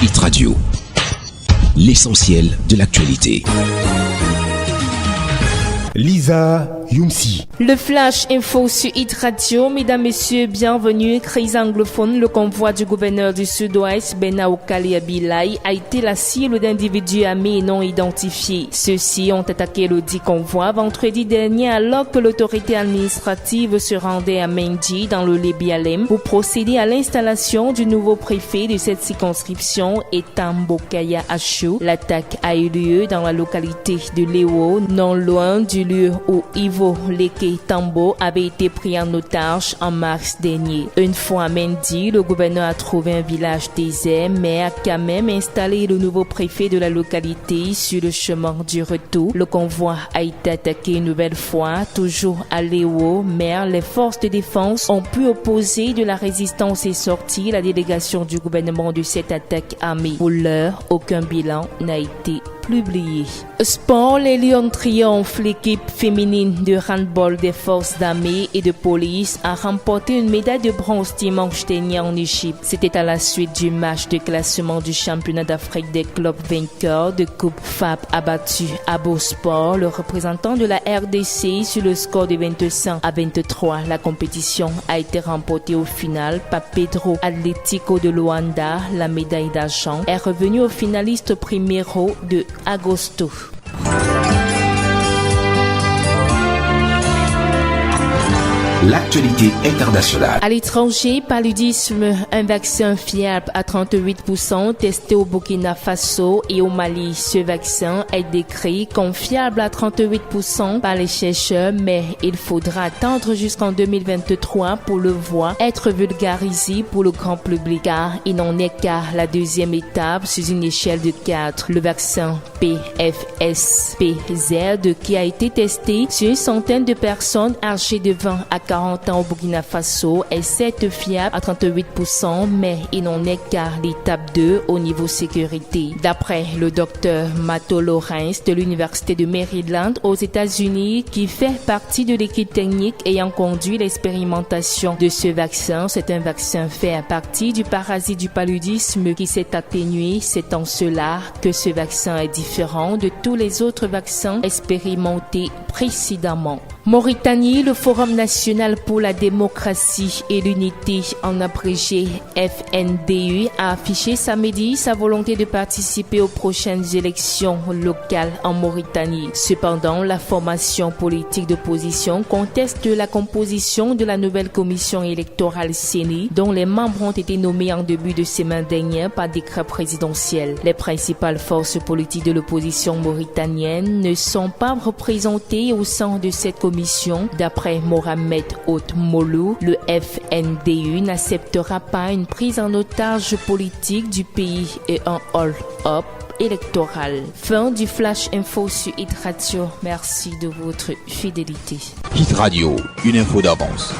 Hit Radio, l'essentiel de l'actualité. Lisa Youmsi. Le Flash Info sur Hit Radio. Mesdames, Messieurs, bienvenue. Crise anglophone, le convoi du gouverneur du Sud-Ouest, Benao Kaliabilai, a été la cible d'individus armés et non identifiés. Ceux-ci ont attaqué le dit convoi vendredi dernier alors que l'autorité administrative se rendait à Mendy dans le Lébialem pour procéder à l'installation du nouveau préfet de cette circonscription, Etambokaya Achou. L'attaque a eu lieu dans la localité de Léo, non loin du lieu où Ivo Leke Tambo avait été pris en otage en mars dernier. Une fois à Mendy, le gouverneur a trouvé un village désert, mais a quand même installé le nouveau préfet de la localité sur le chemin du retour. Le convoi a été attaqué une nouvelle fois, toujours à Léo, mais les forces de défense ont pu opposer de la résistance et sortir la délégation du gouvernement de cette attaque armée. Pour l'heure, aucun bilan n'a été publié. Sport, les Lions triomphent. L'équipe féminine de handball des forces d'armée et de police a remporté une médaille de bronze dimanche dernier en Égypte. C'était à la suite du match de classement du championnat d'Afrique des clubs vainqueurs de Coupe FAB abattu à Beausport, le représentant de la RDC sur le score de 25-23. La compétition a été remportée au final par Pedro Atlético de Luanda. La médaille d'argent est revenue au finaliste primero de Agosto. L'actualité internationale. À l'étranger, paludisme, un vaccin fiable à 38% testé au Burkina Faso et au Mali. Ce vaccin est décrit comme fiable à 38% par les chercheurs, mais il faudra attendre jusqu'en 2023 pour le voir être vulgarisé pour le grand public, car il n'en est qu'à la deuxième étape sur une échelle de 4. Le vaccin PFS-PZ qui a été testé sur une centaine de personnes âgées de 20 à 40 ans au Burkina Faso est certes fiable à 38%, mais il n'en est qu'à l'étape 2 au niveau sécurité. D'après le docteur Matto Lawrence de l'Université de Maryland aux États-Unis, qui fait partie de l'équipe technique ayant conduit l'expérimentation de ce vaccin, c'est un vaccin fait à partir du parasite du paludisme qui s'est atténué. C'est en cela que ce vaccin est différent de tous les autres vaccins expérimentés précédemment. Mauritanie, le Forum national pour la démocratie et l'unité, en abrégé FNDU, a affiché samedi sa volonté de participer aux prochaines élections locales en Mauritanie. Cependant, la formation politique d'opposition conteste la composition de la nouvelle commission électorale CENI, dont les membres ont été nommés en début de semaine dernière par décret présidentiel. Les principales forces politiques de l'opposition mauritanienne ne sont pas représentées au sein de cette commission. D'après Mohamed Ould Moulou, le FNDU n'acceptera pas une prise en otage politique du pays et un hold-up électoral. Fin du Flash Info sur Hit Radio. Merci de votre fidélité. Hit Radio, une info d'avance.